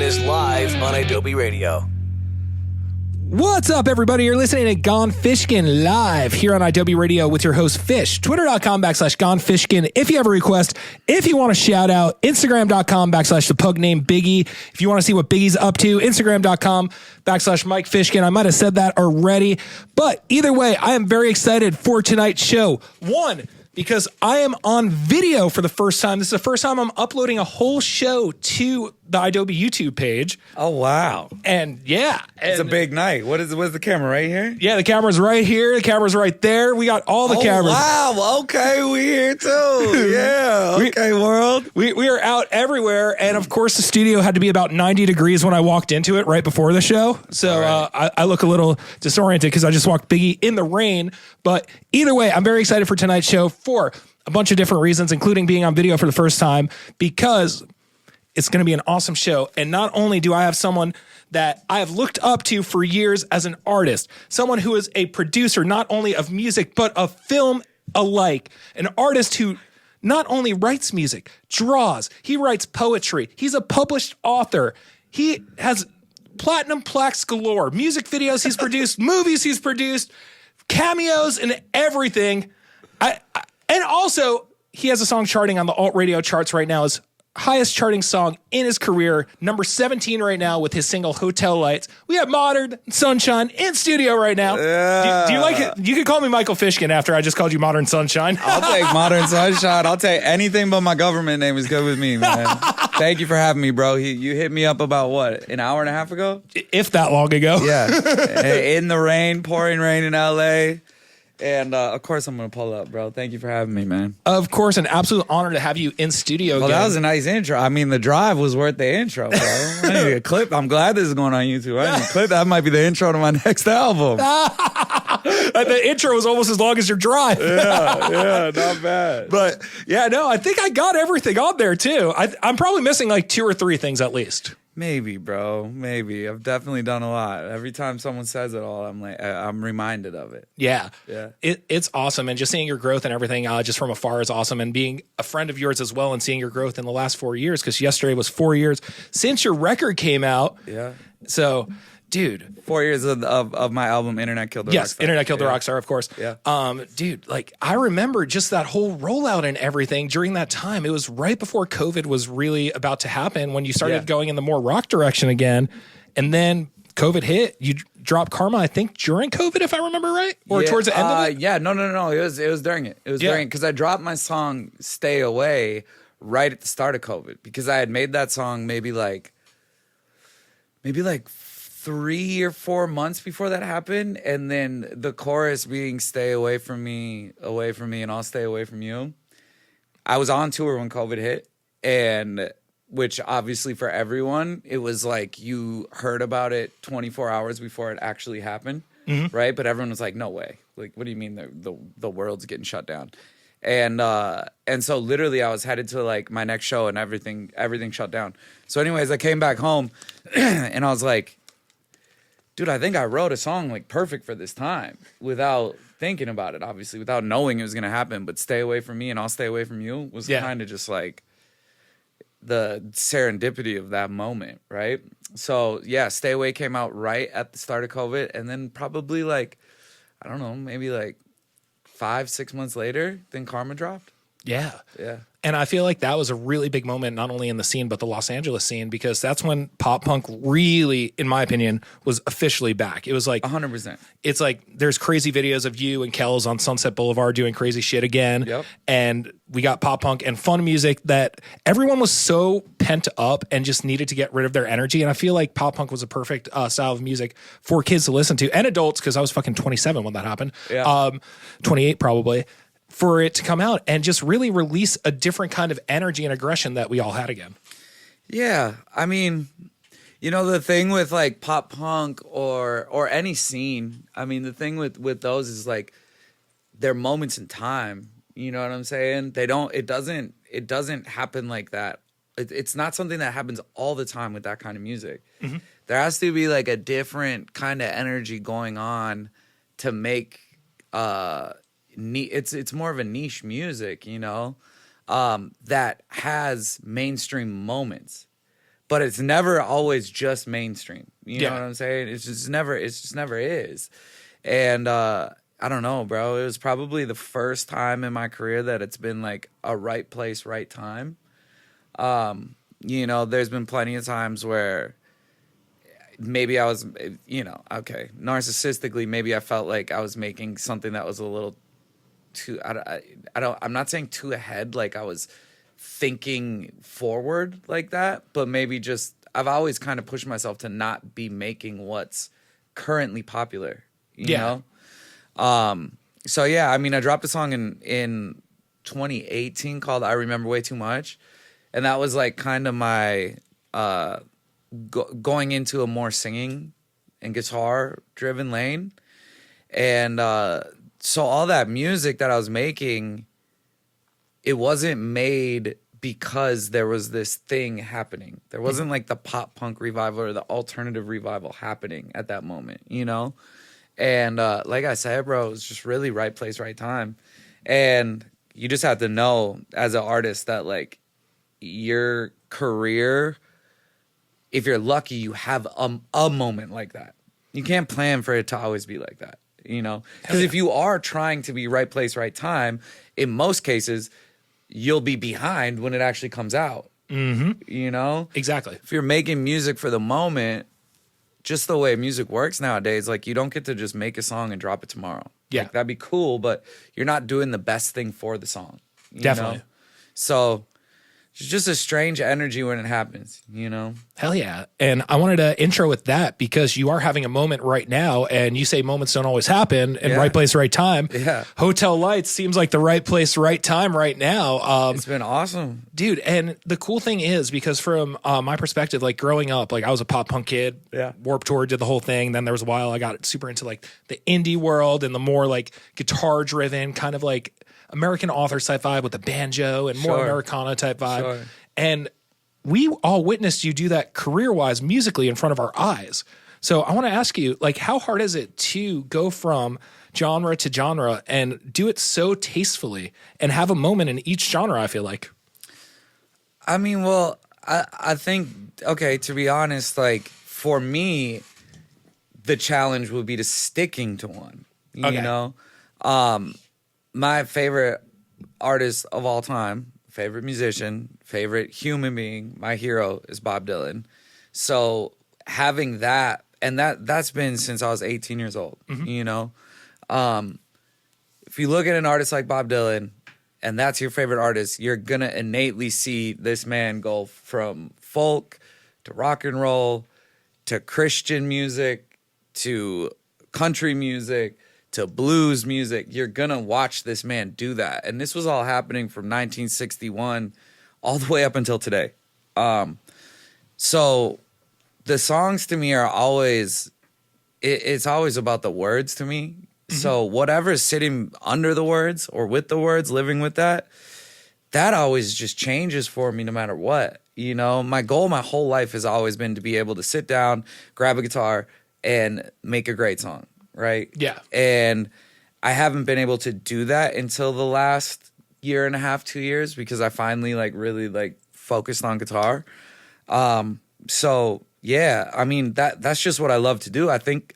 is live on Adobe Radio. What's up, everybody? You're listening to Gone Fishkin live here on Adobe Radio with your host, Fish. Twitter.com/Gone Fishkin. If you have a request, if you want a shout out, Instagram.com/the pug named Biggie. If you want to see what Biggie's up to, Instagram.com/Mike Fishkin. I might have said that already, but either way, I am very excited for tonight's show. One, because I am on video for the first time. This is the first time I'm uploading a whole show to the Adobe YouTube page. Oh, wow. And yeah. It's a big night. What's the camera right here? Yeah, the camera's right here. The camera's right there. We got all the cameras. Wow. Okay, we here too. Yeah. Okay, world. We are out everywhere. And of course, the studio had to be about 90 degrees when I walked into it right before the show. So right. I look a little disoriented because I just walked Biggie in the rain. But either way, I'm very excited for tonight's show for a bunch of different reasons, including being on video for the first time, because it's going to be an awesome show. And not only do I have someone that I have looked up to for years as an artist, someone who is a producer, not only of music, but of film alike, an artist who not only writes music, draws, he writes poetry. He's a published author. He has platinum plaques galore, music videos he's produced, movies he's produced, cameos and everything. And also, he has a song charting on the alt radio charts right now. His highest charting song in his career, number 17 right now with his single Hotel Lights. We have Modern Sunshine in studio right now. Yeah. Do you like it? You could call me Michael Fishkin after I just called you Modern Sunshine. I'll take Modern Sunshine. I'll take anything but my government name is good with me, man. Thank you for having me, bro. You hit me up about, what, an hour and a half ago? If that long ago. Yeah. In the rain, pouring rain in L.A., and of course, I'm going to pull up, bro. Thank you for having me, man. Of course, an absolute honor to have you in studio again. Well, that was a nice intro. I mean, the drive was worth the intro, bro. I need a clip. I'm glad this is going on YouTube. I need a clip. That might be the intro to my next album. The intro was almost as long as your drive. Yeah, not bad. But yeah, no, I think I got everything on there too. I'm probably missing like 2 or 3 things at least. Maybe, bro. Maybe. I've definitely done a lot. Every time someone says it all, I'm reminded of it. Yeah. Yeah. It's awesome. And just seeing your growth and everything just from afar is awesome. And being a friend of yours as well and seeing your growth in the last 4 years, because yesterday was 4 years since your record came out. Yeah. So, dude. 4 years of my album, Internet Killed the Rockstar. Yes, Internet Killed the Rockstar, of course. Yeah. Dude, like, I remember just that whole rollout and everything during that time. It was right before COVID was really about to happen when you started going in the more rock direction again. And then COVID hit. You dropped Karma, I think, during COVID, if I remember right? Or towards the end of it? Yeah, no. It was during it. It was during it, because I dropped my song Stay Away right at the start of COVID, because I had made that song maybe like 3 or 4 months before that happened, and then the chorus being "Stay away from me, and I'll stay away from you." I was on tour when COVID hit, and which obviously for everyone, it was like you heard about it 24 hours before it actually happened, right? But everyone was like, "No way! Like, what do you mean the world's getting shut down?" And so literally I was headed to like my next show, and everything shut down. So anyways, I came back home, and I was like, dude, I think I wrote a song like perfect for this time without thinking about it, obviously, without knowing it was going to happen. But Stay Away From Me and I'll Stay Away From You was kind of just like the serendipity of that moment, right? So, yeah, Stay Away came out right at the start of COVID. And then probably like, I don't know, maybe like 5-6 months later, then Karma dropped. Yeah. Yeah. And I feel like that was a really big moment, not only in the scene, but the Los Angeles scene, because that's when pop punk really, in my opinion, was officially back. It was like 100%. It's like there's crazy videos of you and Kells on Sunset Boulevard doing crazy shit again. Yep. And we got pop punk and fun music that everyone was so pent up and just needed to get rid of their energy. And I feel like pop punk was a perfect style of music for kids to listen to, and adults, because I was fucking 27 when that happened. Yeah. 28 probably. For it to come out and just really release a different kind of energy and aggression that we all had again. Yeah. I mean, you know, the thing with like pop punk or any scene, I mean, the thing with those is like they're moments in time. You know what I'm saying? It doesn't happen like that. It's not something that happens all the time with that kind of music. Mm-hmm. There has to be like a different kind of energy going on to make, it's more of a niche music, you know, that has mainstream moments. but it's never always just mainstream. You Yeah. know what I'm saying? It just never is. And I don't know, bro. It was probably the first time in my career that it's been like a right place, right time. You know, there's been plenty of times where maybe I was, you know, okay, narcissistically, maybe I felt like I was making something that was a little too, I'm not saying too ahead, like I was thinking forward like that, but maybe just, I've always kind of pushed myself to not be making what's currently popular, you know? So yeah, I mean, I dropped a song in 2018 called I Remember Way Too Much. And that was like kind of my going into a more singing and guitar driven lane. And so all that music that I was making, it wasn't made because there was this thing happening. There wasn't like the pop punk revival or the alternative revival happening at that moment, you know? And like I said, bro, it was just really right place, right time. And you just have to know as an artist that like your career, if you're lucky, you have a moment like that. You can't plan for it to always be like that, you know? Because if you are trying to be right place, right time, in most cases, you'll be behind when it actually comes out, you know? Exactly. If you're making music for the moment, just the way music works nowadays, like you don't get to just make a song and drop it tomorrow. Yeah. Like, that'd be cool, but you're not doing the best thing for the song. You Definitely. know? So it's just a strange energy when it happens, you know? Hell yeah. And I wanted to intro with that because you are having a moment right now, and you say moments don't always happen in right place, right time. Yeah. Hotel Lights seems like the right place, right time right now. It's been awesome. Dude, and the cool thing is, because from my perspective, like growing up, like I was a pop punk kid, Warped Tour, did the whole thing. Then there was a while I got super into like the indie world and the more like guitar driven, kind of like American Authors type vibe with the banjo and more Americana type vibe. Sure. And we all witnessed you do that career-wise musically in front of our eyes. So I want to ask you, like, how hard is it to go from genre to genre and do it so tastefully and have a moment in each genre, I feel like? I mean, well, I think, okay, to be honest, like, for me, the challenge would be to sticking to one, you know? My favorite artist of all time, favorite musician, favorite human being, my hero is Bob Dylan. So having that, and that's been since I was 18 years old, you know? If you look at an artist like Bob Dylan, and that's your favorite artist, you're going to innately see this man go from folk to rock and roll to Christian music to country music to blues music. You're going to watch this man do that. And this was all happening from 1961 all the way up until today. So the songs to me are always, it's always about the words to me. So whatever's sitting under the words or with the words, living with that always just changes for me no matter what. You know, my goal my whole life has always been to be able to sit down, grab a guitar, and make a great song. Right? Yeah. And I haven't been able to do that until the last year and a half, 2 years, because I finally like really like focused on guitar. So yeah, I mean that's just what I love to do. I think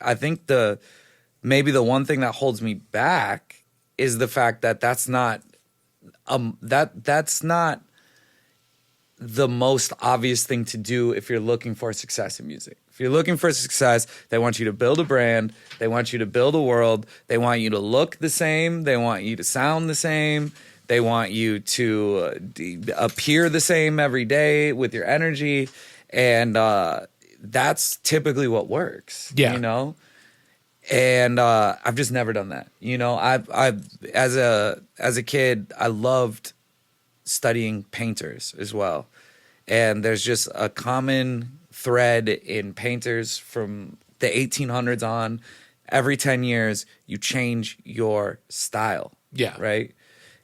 maybe the one thing that holds me back is the fact that that's not the most obvious thing to do if you're looking for success in music. If you're looking for success, they want you to build a brand. They want you to build a world. They want you to look the same. They want you to sound the same. They want you to appear the same every day with your energy. And that's typically what works, you know? And I've just never done that. You know, I've as a kid, I loved studying painters as well. And there's just a common thread in painters from the 1800s on. Every 10 years, you change your style. Yeah. Right?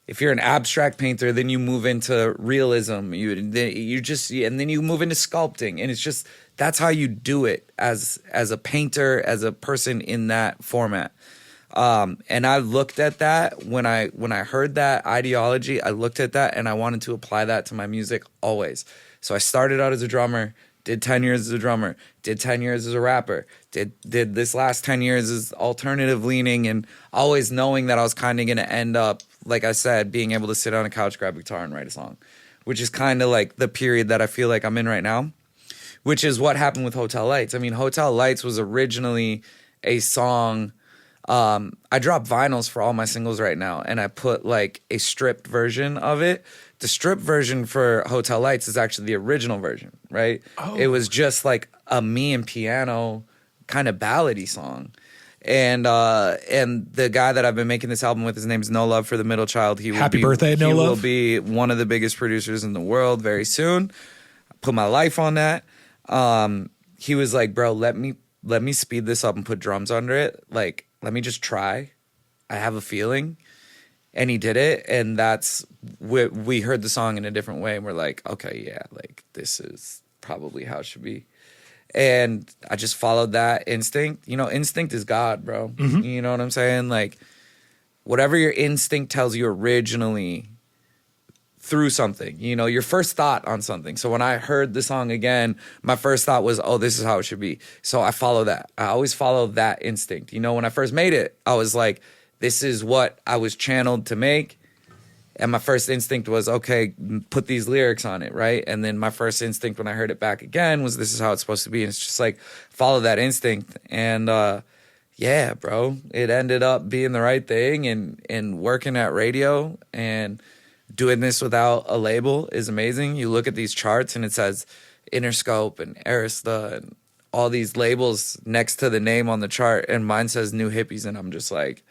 If you're an abstract painter, then you move into realism. You just, and then you move into sculpting. And it's just, that's how you do it as a painter, as a person in that format. And I looked at that when I heard that ideology, I looked at that and I wanted to apply that to my music always. So I started out as a drummer, did 10 years as a drummer, did 10 years as a rapper, did this last 10 years as alternative leaning, and always knowing that I was kind of going to end up, like I said, being able to sit on a couch, grab a guitar, and write a song, which is kind of like the period that I feel like I'm in right now, which is what happened with Hotel Lights. I mean, Hotel Lights was originally a song. I drop vinyls for all my singles right now, and I put like a stripped version of it. The stripped version for Hotel Lights is actually the original version, right? Oh. It was just like a me and piano kind of ballady song. And the guy that I've been making this album with, his name is No Love for the Middle Child. Happy birthday, No Love. He will be one of the biggest producers in the world very soon. I put my life on that. He was like, bro, let me speed this up and put drums under it. Like, let me just try. I have a feeling. And he did it. And that's, we heard the song in a different way. And we're like, okay, yeah, like this is probably how it should be. And I just followed that instinct. You know, instinct is God, bro. Mm-hmm. You know what I'm saying? Like, whatever your instinct tells you originally through something, you know, your first thought on something. So when I heard the song again, my first thought was, oh, this is how it should be. So I follow that. I always follow that instinct. You know, when I first made it, I was like, this is what I was channeled to make. And my first instinct was, okay, put these lyrics on it, right? And then my first instinct when I heard it back again was, this is how it's supposed to be. And it's just like, follow that instinct. And yeah, bro, it ended up being the right thing. And working at radio and doing this without a label is amazing. You look at these charts and it says Interscope and Arista and all these labels next to the name on the chart, and mine says New Hippies, and I'm just like,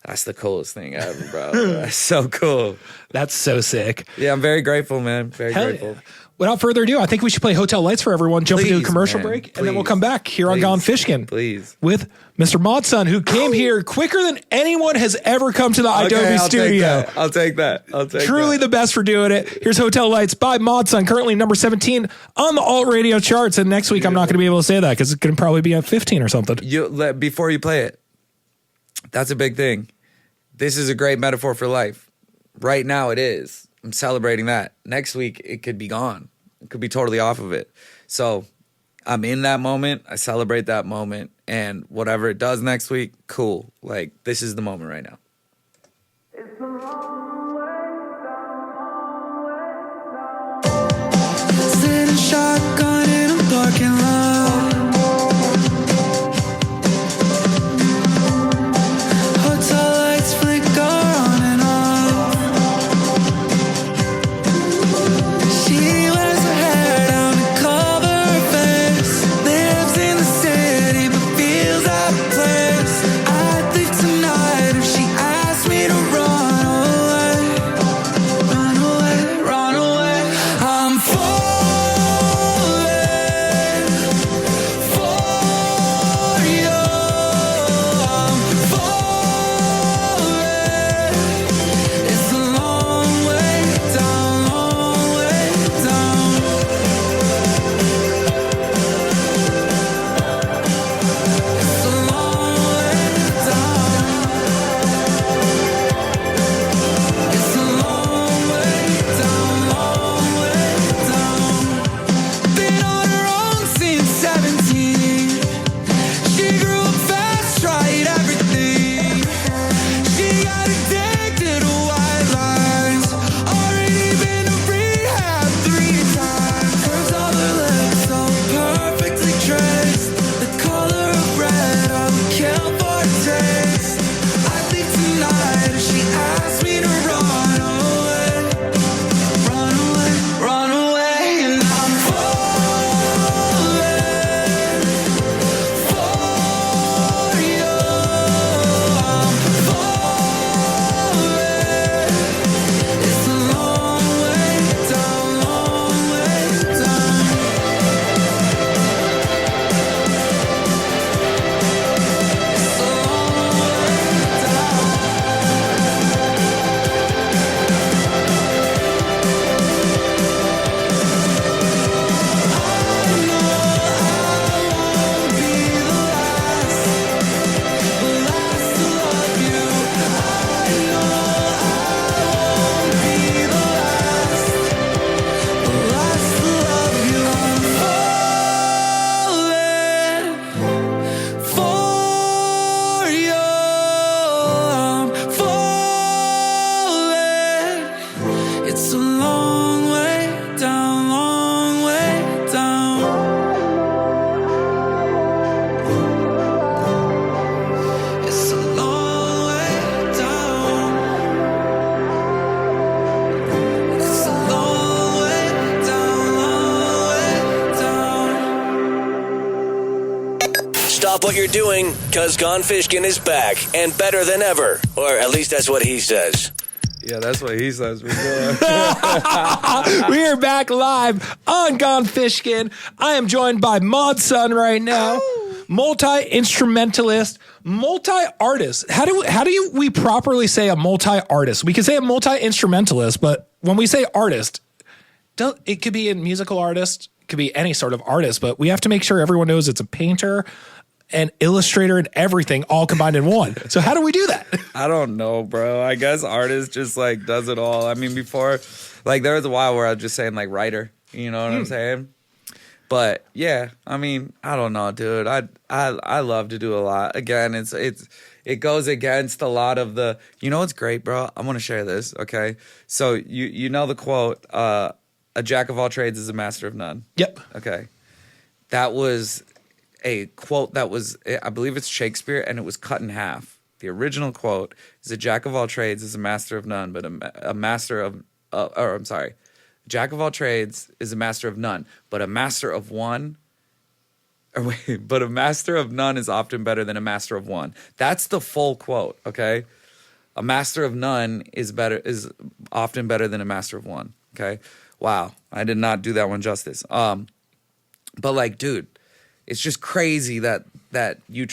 that's the coolest thing ever, bro. That's so cool. That's so sick. Yeah, I'm very grateful, man. Very grateful. Yeah. Without further ado, I think we should play Hotel Lights for everyone, jump into a commercial break, and then we'll come back here on Gone Fishkin. Please. With Mr. Modson, who came here quicker than anyone has ever come to the Adobe studio. I'll take that. Truly the best for doing it. Here's Hotel Lights by Modson, currently number 17 on the alt radio charts. And next week, I'm not going to be able to say that because it's going to probably be at 15 or something. Before you play it, that's a big thing. This is a great metaphor for life. Right now, it is. I'm celebrating that. Next week, it could be gone. It could be totally off of it. So I'm in that moment. I celebrate that moment. And whatever it does next week, cool. Like, this is the moment right now. It's a long way down. Sitting shotgun in a parking lot. Stop what you're doing, cause Gone Fishkin is back and better than ever. Or at least that's what he says. Yeah, that's what he says. We are back live on Gone Fishkin. I am joined by Mod Sun right now, multi-instrumentalist, multi-artist. How do we properly say a multi-artist? We can say a multi-instrumentalist, but when we say artist, it could be a musical artist, it could be any sort of artist, but we have to make sure everyone knows it's a painter, an illustrator, and everything all combined in one. So how do we do that? I don't know, bro. I guess artist just like does it all. I mean, before, like there was a while where I was just saying like writer, you know what I'm saying? But yeah, I mean, I don't know, dude. I love to do a lot. Again, it goes against a lot of the, you know what's great, bro? I want to share this, okay? So you know the quote, a jack of all trades is a master of none. Yep. Okay. That was a quote that was, I believe it's Shakespeare, and it was cut in half. The original quote is a jack of all trades is a master of none, but a master of, jack of all trades is a master of none, but a master of one, but a master of none is often better than a master of one. That's the full quote, okay? A master of none is often better than a master of one, okay? Wow, I did not do that one justice. But like, dude, it's just crazy that you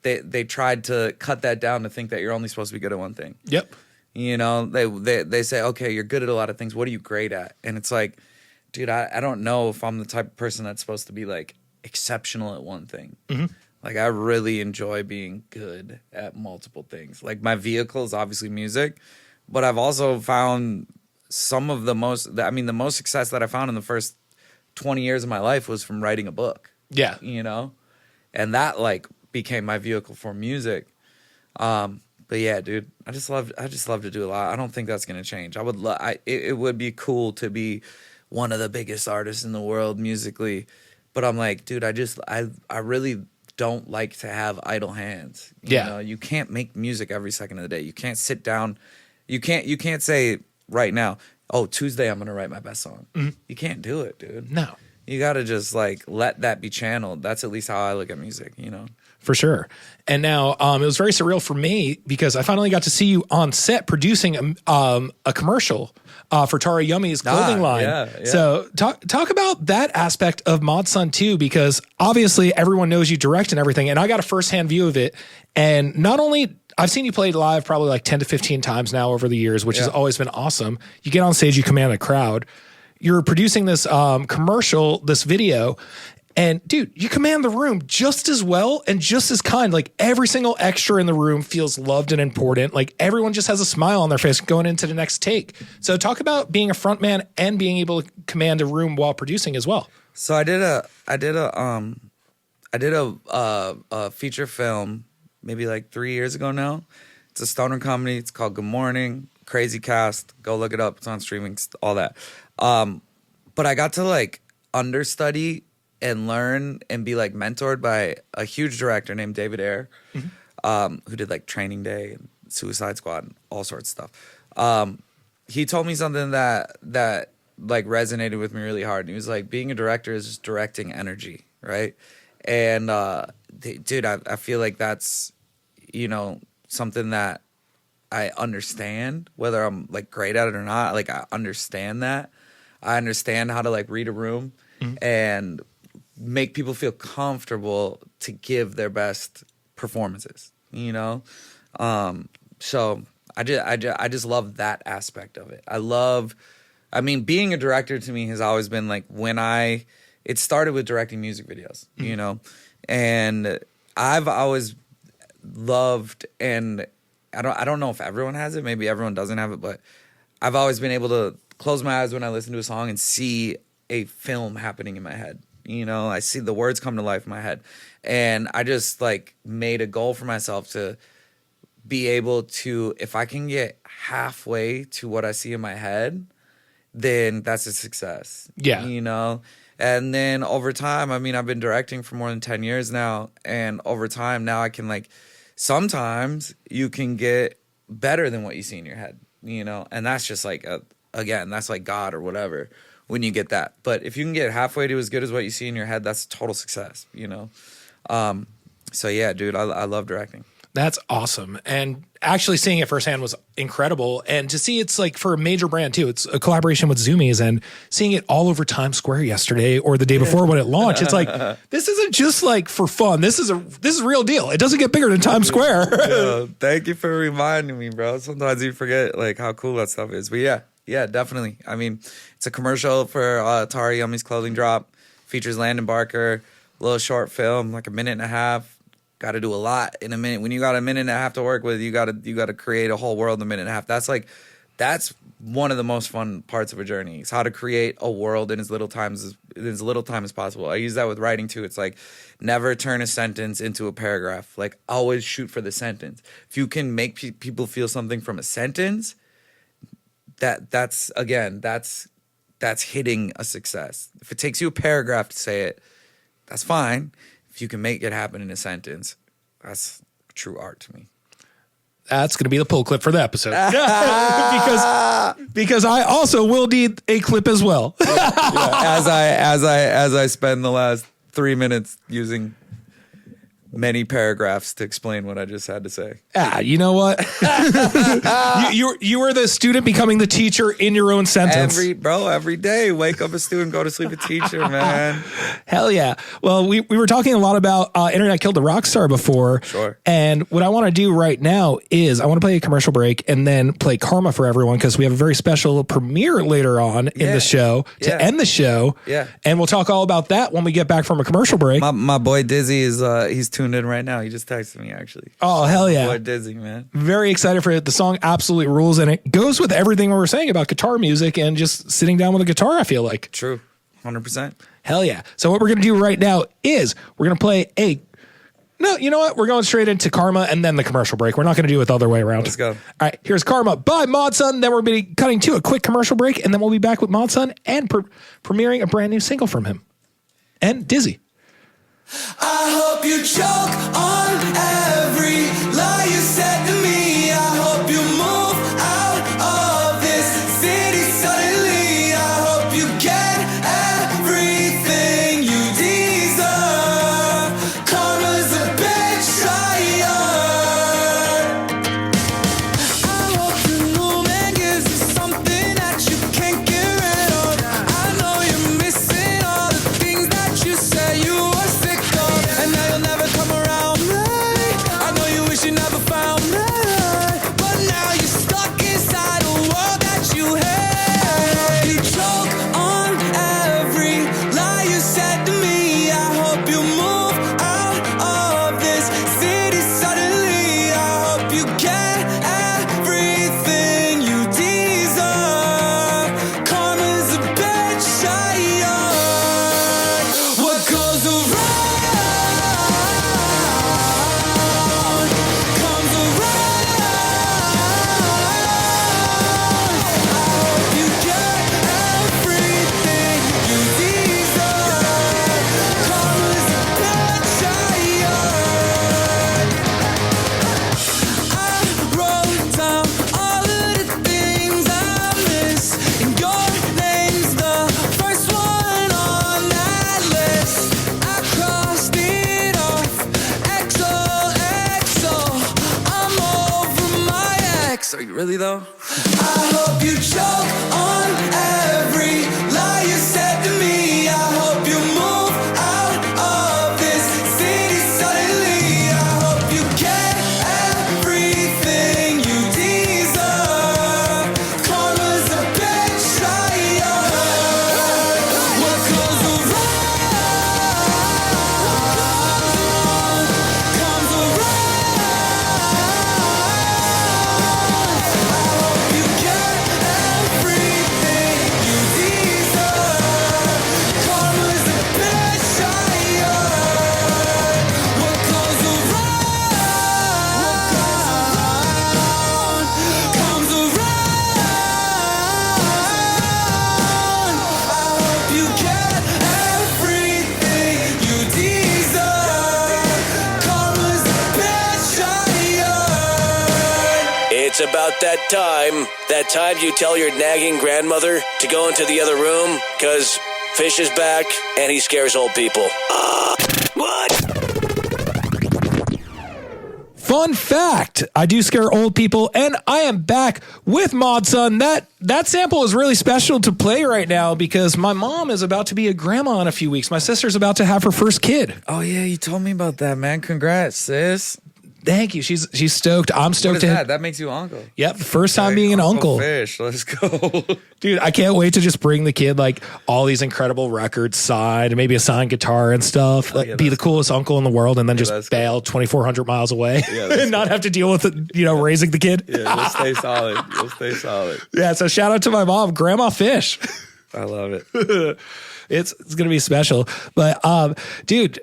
they tried to cut that down to think that you're only supposed to be good at one thing. Yep. You know, they say, okay, you're good at a lot of things. What are you great at? And it's like, dude, I don't know if I'm the type of person that's supposed to be like exceptional at one thing. Mm-hmm. Like I really enjoy being good at multiple things. Like my vehicle is obviously music, but I've also found some of the most success that I found in the first 20 years of my life was from writing a book. Yeah. You know? And that like became my vehicle for music. But yeah, dude, I just love to do a lot. I don't think that's going to change. It would be cool to be one of the biggest artists in the world musically. But I'm like, dude, I really don't like to have idle hands. You know? You can't make music every second of the day. You can't sit down. You can't say right now, oh, Tuesday I'm going to write my best song. Mm-hmm. You can't do it, dude. No. You got to just like let that be channeled. That's at least how I look at music, you know? For sure. And now it was very surreal for me because I finally got to see you on set producing a commercial for Tara Yumi's clothing line. Yeah. So talk about that aspect of Mod Sun too, because obviously everyone knows you direct and everything. And I got a firsthand view of it. And not only I've seen you play live probably like 10 to 15 times now over the years, which has always been awesome. You get on stage, you command a crowd. You're producing this commercial, this video, and dude, you command the room just as well and just as kind. Like every single extra in the room feels loved and important. Like everyone just has a smile on their face going into the next take. So talk about being a front man and being able to command a room while producing as well. So I did a feature film maybe like 3 years ago now. It's a stoner comedy. It's called Good Morning. Crazy cast. Go look it up. It's on streaming, all that. But I got to like understudy and learn and be like mentored by a huge director named David Ayer, who did like Training Day and Suicide Squad and all sorts of stuff. He told me something that like resonated with me really hard. And he was like, being a director is just directing energy, right? And dude, I feel like that's, you know, something that I understand, whether I'm like great at it or not. Like I understand that. I understand how to like read a room and make people feel comfortable to give their best performances, you know? So I just love that aspect of it. I mean, being a director to me has always been like it started with directing music videos, you know? And I've always loved, and I don't know if everyone has it, maybe everyone doesn't have it, but I've always been able to close my eyes when I listen to a song and see a film happening in my head. You know, I see the words come to life in my head. And I just like made a goal for myself to be able to, if I can get halfway to what I see in my head, then that's a success. Yeah. You know? And then over time, I mean, I've been directing for more than 10 years now. And over time, now I can like, sometimes you can get better than what you see in your head, you know? And that's just like, again, that's like God or whatever when you get that. But if you can get halfway to as good as what you see in your head, that's total success, you know? So yeah, dude, I love directing. That's awesome. And actually seeing it firsthand was incredible. And to see it's like for a major brand too, it's a collaboration with Zoomies, and seeing it all over Times Square yesterday or the day before when it launched, it's like, this isn't just like for fun. This is real deal. It doesn't get bigger than Times Square. Yo, thank you for reminding me, bro. Sometimes you forget like how cool that stuff is. But yeah, definitely. I mean, it's a commercial for Atari Yummy's clothing drop. Features Landon Barker, a little short film, like a minute and a half. Got to do a lot in a minute. When you got a minute and a half to work with, you got to create a whole world in a minute and a half. That's one of the most fun parts of a journey. It's how to create a world in as little time as possible. I use that with writing too. It's like never turn a sentence into a paragraph. Like always shoot for the sentence. If you can make people feel something from a sentence, that's hitting a success. If it takes you a paragraph to say it, that's fine. If you can make it happen in a sentence, that's true art to me. That's going to be the pull clip for the episode. because I also will need a clip as well. As I spend the last 3 minutes using many paragraphs to explain what I just had to say. You know what? you were the student becoming the teacher in your own sentence. Every day, wake up a student, go to sleep a teacher, man. Hell yeah. Well, we were talking a lot about Internet Killed a Rockstar before. Sure. And what I want to do right now is I want to play a commercial break and then play Karma for everyone, because we have a very special premiere later on in the show to end the show. Yeah. And we'll talk all about that when we get back from a commercial break. My boy Dizzy is he's tuned in right now. He just texted me actually. Oh, hell yeah. My boy Dizzy, man. Very excited for it. The song absolutely rules, and it goes with everything we were saying about guitar music and just sitting down with a guitar, I feel like. True. 100%. Hell yeah. So what we're going to do right now is we're going to play no, you know what? We're going straight into Karma and then the commercial break. We're not going to do it the other way around. Let's go. All right, here's Karma by Modson. Then we're going to be cutting to a quick commercial break, and then we'll be back with Modson and premiering a brand new single from him. And Dizzy. I hope you choke on every lie you said to me. I hope you move out of this city suddenly. I hope you get everything you deserve. Karma's a bitch, I hope the new man gives you something that you can't get rid of. I know you're missing all the things that you say you were sick of, and now you'll never come around me. I know you wish you never found me, but now you're stuck inside a world that you hate. You choke on every lie you said to me. I hope you move out of this city suddenly. I hope you get everything you deserve. Karma's a bitch, what goes around comes around. I hope you get everything you deserve. Karma's a bitch, I wrote down all of the things I miss, and your name's the first one on that list. I crossed it off, XOXO. I'm over my ex. Are you really though? I hope you choke on every lie you said to me. I hope you move out of this city suddenly. I hope you get everything you deserve. Karma's a bitch, what goes around comes around. I hope you get everything you deserve. Karma's a bitch, what goes around comes around. I hope you get everything you deserve. Karma's a bitch, It's about that time you tell your nagging grandmother to go into the other room, because Fish is back and he scares old people. What? Fun fact, I do scare old people, and I am back with Mod Son. That sample is really special to play right now because my mom is about to be a grandma in a few weeks. My sister's about to have her first kid. Oh yeah, you told me about that, man. Congrats, sis. Thank you. She's stoked. I'm stoked What is to that? That makes you uncle. Yep, first time being an uncle. Fish. Let's go. Dude, I can't wait to just bring the kid like all these incredible records signed, maybe a signed guitar and stuff. Like, be the coolest uncle in the world, and then just bail 2,400 miles away and not have to deal with it, raising the kid. Yeah, you'll stay solid. You'll stay solid. Yeah, so shout out to my mom, Grandma Fish. I love it. It's gonna be special. But dude,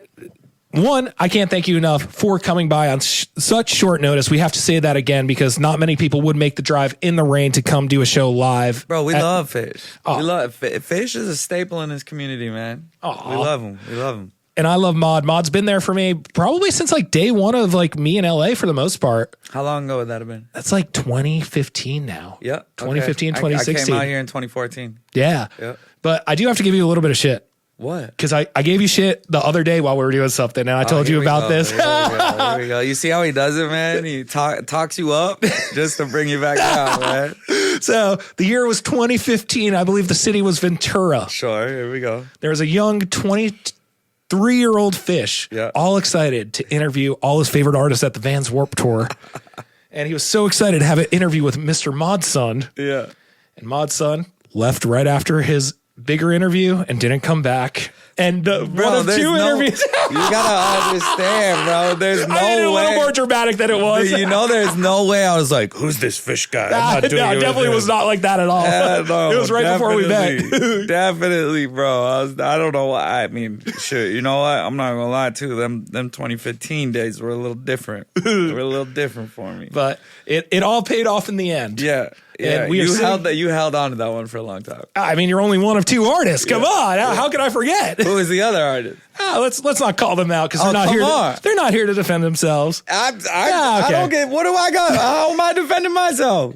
one, I can't thank you enough for coming by on such short notice. We have to say that again because not many people would make the drive in the rain to come do a show live. Bro, we love Fish. We love Fish is a staple in this community, man. Aw. We love him. We love him. And I love Mod. Mod's been there for me probably since like day one of like me in LA for the most part. How long ago would that have been? That's like 2015 now. Yep. 2015, okay. 2016. I came out here in 2014. Yeah. Yep. But I do have to give you a little bit of shit. What? Because I gave you shit the other day while we were doing something, and I told you about this. Here we go. You see how he does it, man? He talks you up just to bring you back down, man. So the year was 2015. I believe the city was Ventura. Sure. Here we go. There was a young 23-year-old Fish, Yeah. all excited to interview all his favorite artists at the Vans Warped Tour. And he was so excited to have an interview with Mr. Mod Son. Yeah. And Mod Son left right after his bigger interview and didn't come back. And one of two interviews. You gotta understand, bro. There's no I made it a way. little more dramatic than it was. There's no way. I was like, "Who's this Fish guy?" I'm not doing No, it with definitely him. was not like that at all. No, it was right before we met. Definitely, bro. I don't know why. I mean, shit. You know what? I'm not gonna lie too. Them 2015 days were a little different. They were a little different for me. But it all paid off in the end. Yeah. Yeah, And we are you held on to that one for a long time. I mean, you're only one of two artists. Come on, how could I forget? Who was the other artist? Let's not call them out because they're Oh, not come here. on. They're not here to defend themselves. I okay. don't get. What do I got? How am I defending myself?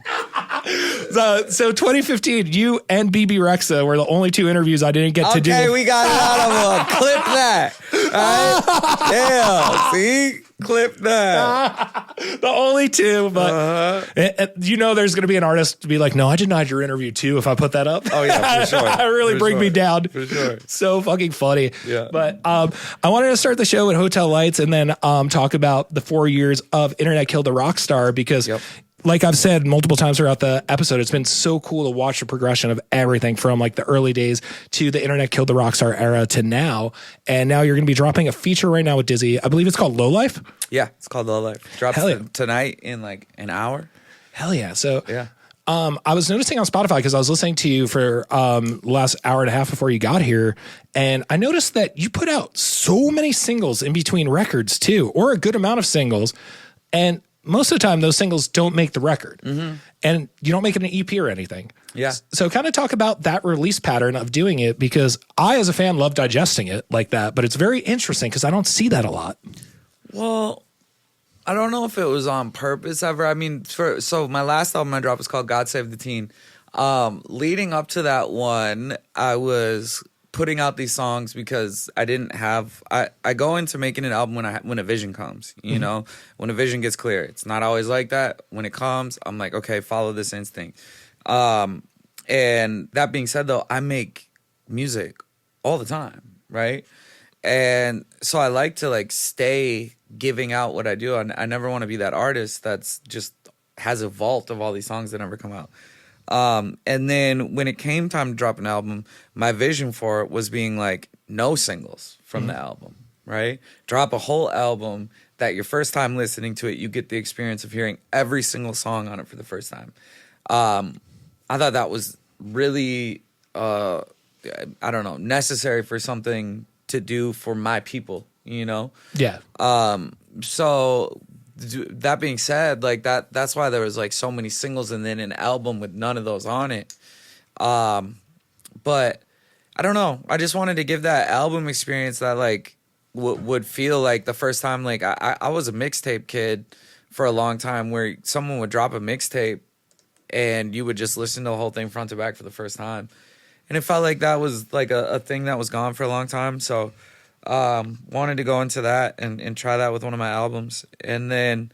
So 2015, you and BB Rexa were the only two interviews I didn't get to do. Okay, we got it out of them. Clip that. All right? Yeah. See. Clip that. The only two, but there's going to be an artist to be like, no, I denied your interview too if I put that up. Oh yeah, for sure. That really bring me down. For sure. So fucking funny. Yeah. But I wanted to start the show with Hotel Lights and then talk about the 4 years of Internet Killed a Rock Star because like I've said multiple times throughout the episode, it's been so cool to watch the progression of everything from like the early days to the Internet Killed the Rockstar era to now. And now you're going to be dropping a feature right now with Dizzy. I believe it's called Low Life. Yeah, it's called Low Life. Drops tonight in like an hour. Hell yeah. So Yeah. I was noticing on Spotify because I was listening to you for last hour and a half before you got here. And I noticed that you put out so many singles in between records too, or a good amount of singles. And most of the time, those singles don't make the record, and you don't make it an EP or anything. Yeah. So kind of talk about that release pattern of doing it because I, as a fan, love digesting it like that. But it's very interesting because I don't see that a lot. Well, I don't know if it was on purpose ever. I mean, so my last album I dropped was called God Save the Teen. Leading up to that one, I was putting out these songs because I didn't have. I go into making an album when a vision comes. You know, when a vision gets clear. It's not always like that. When it comes, I'm like, okay, follow this instinct. And that being said, though, I make music all the time, right? And so I like to like stay giving out what I do. I never want to be that artist that's just has a vault of all these songs that never come out. And then when it came time to drop an album, my vision for it was being like no singles from the album, right? Drop a whole album that your first time listening to it, you get the experience of hearing every single song on it for the first time. I thought that was really, I don't know, necessary for something to do for my people, you know? Yeah. So that being said, like that's why there was like so many singles and then an album with none of those on it. But I don't know. I just wanted to give that album experience that like would feel like the first time. Like I was a mixtape kid for a long time where someone would drop a mixtape and you would just listen to the whole thing front to back for the first time. And it felt like that was like a thing that was gone for a long time. So wanted to go into that and try that with one of my albums. And then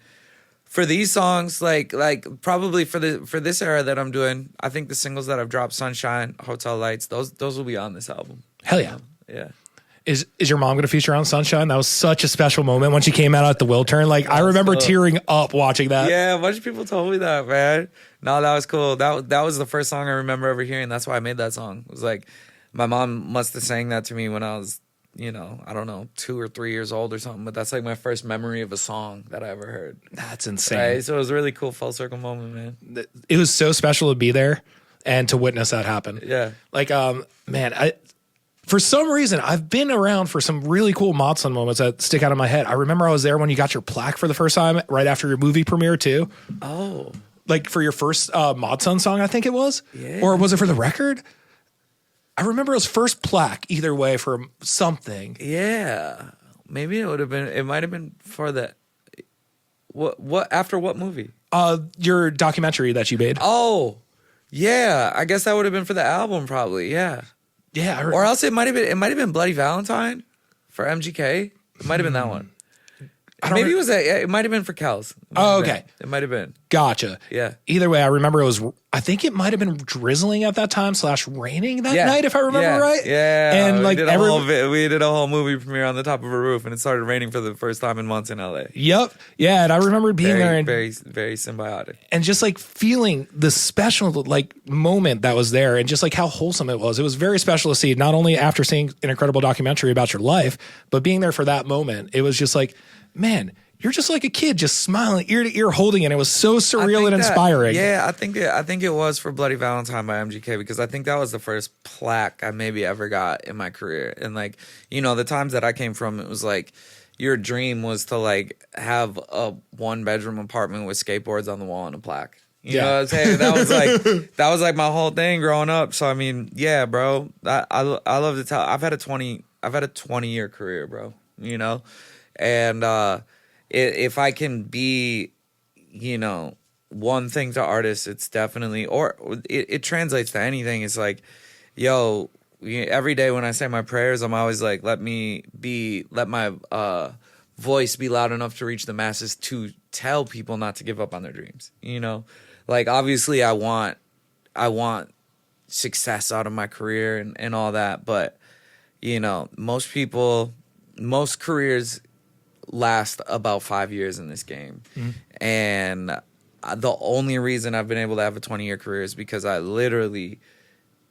For these songs, like probably for this era that I'm doing, I think the singles that I've dropped, Sunshine, Hotel Lights, those will be on this album. Hell yeah. Yeah. Is your mom going to feature on Sunshine? That was such a special moment when she came out at the Will Turn. Like, I remember tearing up watching that. Yeah, a bunch of people told me that, man. No, that was cool. That was the first song I remember ever hearing. That's why I made that song. It was like, my mom must have sang that to me when I was, I don't know, 2 or 3 years old or something. But that's like my first memory of a song that I ever heard. That's insane. Right? So it was a really cool full circle moment, man. It was so special to be there and to witness that happen. Yeah. Like, man, for some reason, I've been around for some really cool Mod Sun moments that stick out of my head. I remember I was there when you got your plaque for the first time, right after your movie premiere, too. Oh. Like, for your first Mod Sun song, I think it was. Yeah. Or was it for the record? I remember it was first plaque, either way, for something. Yeah. Maybe it might have been for the, what, after what movie? Your documentary that you made. Oh, yeah. I guess that would have been for the album, probably. Yeah. Yeah. Or else it might have been Bloody Valentine for MGK. It might have been that one. Maybe it might have been for Kels. Oh, okay. It might have been. Gotcha. Yeah. Either way, I remember I think it might have been drizzling at that time / raining that night, if I remember right. Yeah. And like we did a whole movie premiere on the top of a roof, and it started raining for the first time in months in LA. Yep. Yeah. And I remember being there and very, very symbiotic. And just like feeling the special like moment that was there and just like how wholesome it was. It was very special to see, not only after seeing an incredible documentary about your life, but being there for that moment. It was just like, man, you're just like a kid, just smiling ear to ear, holding it. It was so surreal and inspiring. Yeah, I think it was for Bloody Valentine by MGK, because I think that was the first plaque I maybe ever got in my career. And like, the times that I came from, it was like your dream was to like have a 1-bedroom apartment with skateboards on the wall and a plaque. You know what I'm saying? That was like my whole thing growing up. So I mean, yeah, bro. I love to tell. I've had a 20-year career, bro. And if I can be, one thing to artists, it's definitely, or it translates to anything. It's like, yo, every day when I say my prayers, I'm always like, let my voice be loud enough to reach the masses to tell people not to give up on their dreams. Like obviously I want success out of my career and all that, but most careers last about 5 years in this game. Mm-hmm. And the only reason I've been able to have a 20-year career is because I literally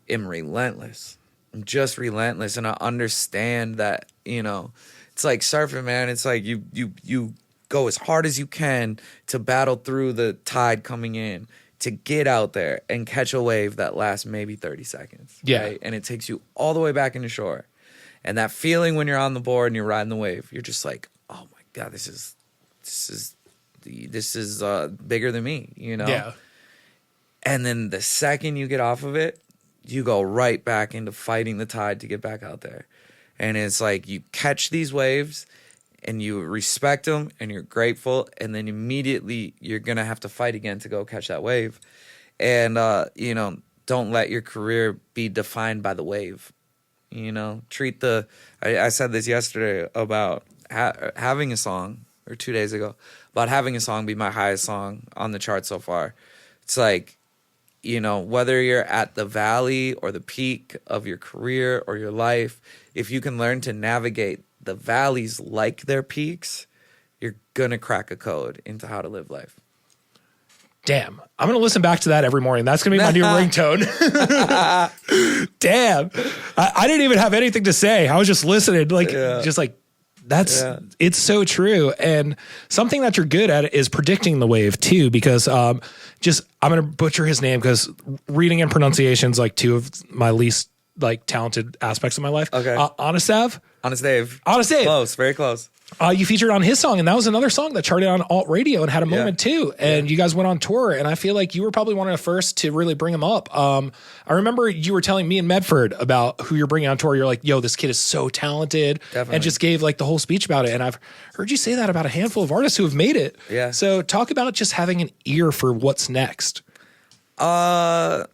am relentless. I'm just relentless. And I understand that, it's like surfing, man. It's like you go as hard as you can to battle through the tide coming in, to get out there and catch a wave that lasts maybe 30 seconds. Yeah. Right? And it takes you all the way back into shore. And that feeling when you're on the board and you're riding the wave, you're just like, oh my God, this is bigger than me, Yeah. And then the second you get off of it, you go right back into fighting the tide to get back out there. And it's like you catch these waves and you respect them and you're grateful, and then immediately you're going to have to fight again to go catch that wave. And, don't let your career be defined by the wave. Treat I said this yesterday about having a song, or 2 days ago, about having a song be my highest song on the chart so far. It's like, whether you're at the valley or the peak of your career or your life, if you can learn to navigate the valleys like their peaks, you're going to crack a code into how to live life. Damn. I'm going to listen back to that every morning. That's going to be my new ringtone. Damn. I didn't even have anything to say. I was just listening. It's so true. And something that you're good at is predicting the wave too, because I'm going to butcher his name because reading and pronunciation is like two of my least like talented aspects of my life. Okay. Honest Dave. Close, very close. You featured on his song, and that was another song that charted on alt radio and had a moment too. And you guys went on tour, and I feel like you were probably one of the first to really bring him up. I remember you were telling me and Medford about who you're bringing on tour. You're like, yo, this kid is so talented. Definitely. And just gave like the whole speech about it. And I've heard you say that about a handful of artists who have made it. Yeah. So talk about just having an ear for what's next. Like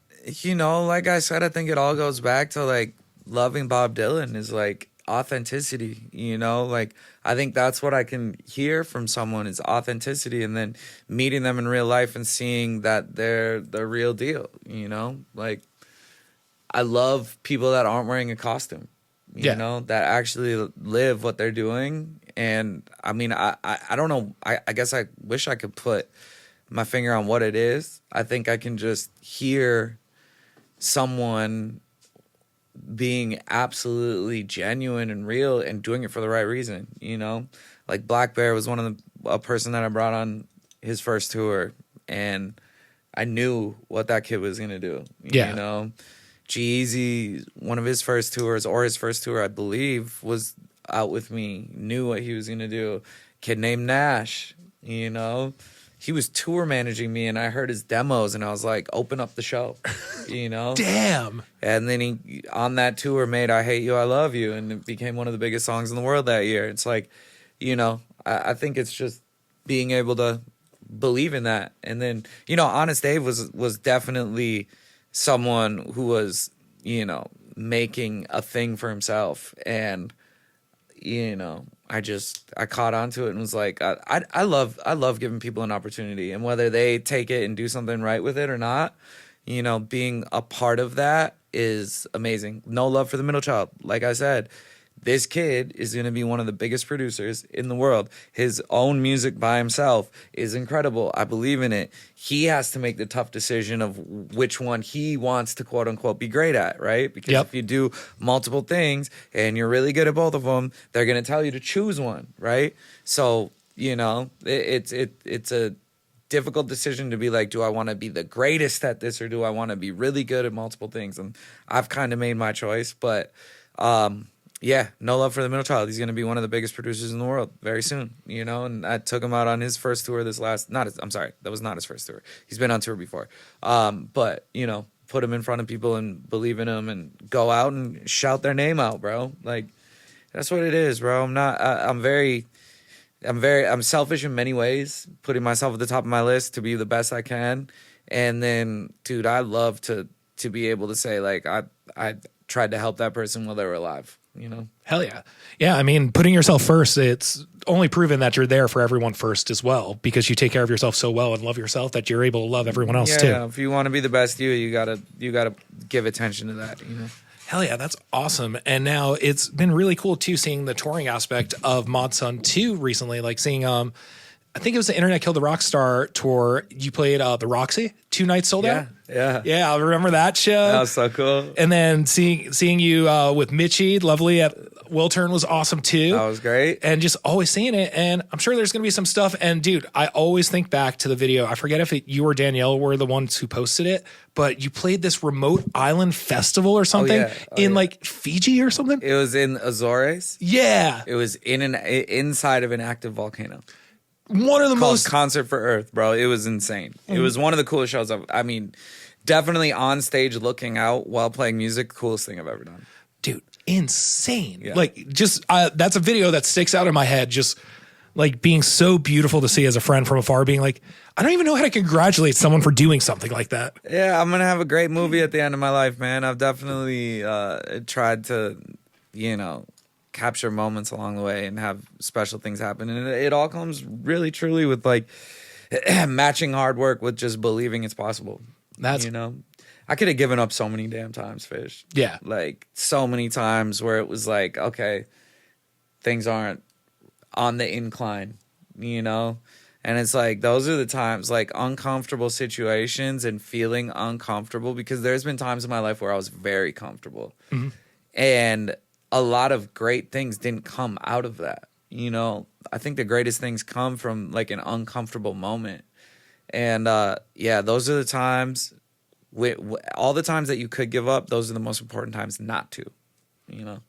I said, I think it all goes back to like loving Bob Dylan is like, authenticity, you know? Like, I think that's what I can hear from someone is authenticity, and then meeting them in real life and seeing that they're the real deal, you know? Like, I love people that aren't wearing a costume, you know, that actually live what they're doing. And I mean, I don't know. I guess I wish I could put my finger on what it is. I think I can just hear someone being absolutely genuine and real and doing it for the right reason, you know? Like Black Bear was a person that I brought on his first tour, and I knew what that kid was going to do, you know? G-Eazy, one of his first tours, or his first tour, I believe, was out with me, knew what he was going to do. Kid named Nash, you know? He was tour managing me, and I heard his demos, and I was like, open up the show, you know? Damn. And then he, on that tour, made I Hate You, I Love You, and it became one of the biggest songs in the world that year. It's like, you know, I think it's just being able to believe in that. And then, you know, Honest Dave was definitely someone who was, you know, making a thing for himself. And, you know, I caught onto it and was like, I love giving people an opportunity, and whether they take it and do something right with it or not, you know, being a part of that is amazing. No Love for the Middle Child. Like I said, this kid is going to be one of the biggest producers in the world. His own music by himself is incredible. I believe in it. He has to make the tough decision of which one he wants to quote unquote be great at, right? Because if you do multiple things and you're really good at both of them, they're going to tell you to choose one, right? So, you know, it's a difficult decision to be like, do I want to be the greatest at this, or do I want to be really good at multiple things? And I've kind of made my choice, but yeah, No Love for the Middle Child. He's going to be one of the biggest producers in the world very soon, you know? And I took him out on his first tour that was not his first tour. He's been on tour before. But, you know, put him in front of people and believe in him and go out and shout their name out, bro. Like, that's what it is, bro. I'm selfish in many ways, putting myself at the top of my list to be the best I can. And then, dude, I love to be able to say, like, I tried to help that person while they were alive. You know? Hell yeah. Yeah, I mean, putting yourself first, it's only proven that you're there for everyone first as well, because you take care of yourself so well and love yourself that you're able to love everyone else too. Yeah, if you want to be the best you gotta give attention to that, you know? Hell yeah, that's awesome. And now it's been really cool too, seeing the touring aspect of Mod Sun 2 recently, like seeing I think it was the Internet Killed the Rockstar tour. You played the Roxy, 2 nights sold out. Yeah, I remember that show. That was so cool. And then seeing you with Mitchie, lovely at Wiltern was awesome too. That was great. And just always seeing it. And I'm sure there's going to be some stuff. And dude, I always think back to the video. I forget if you or Danielle were the ones who posted it, but you played this remote island festival or something in like Fiji or something. It was in Azores. Yeah. It was inside of an active volcano. One of the most Concert for Earth, bro. It was insane. It was one of the coolest shows I mean, definitely on stage looking out while playing music, coolest thing I've ever done. Dude, insane. Yeah. Like, just that's a video that sticks out in my head, just like being so beautiful to see as a friend from afar, being like, I don't even know how to congratulate someone for doing something like that. Yeah, I'm going to have a great movie at the end of my life, man. I've definitely tried to, you know, capture moments along the way and have special things happen. And it all comes really, truly with like matching hard work with just believing it's possible. That's, you know, I could have given up so many damn times, Fish. Yeah. Like so many times where it was like, okay, things aren't on the incline, you know? And it's like, those are the times, like uncomfortable situations and feeling uncomfortable, because there's been times in my life where I was very comfortable. Mm-hmm. And a lot of great things didn't come out of that. You know, I think the greatest things come from like an uncomfortable moment. And yeah, those are the times, all the times that you could give up, those are the most important times not to, you know?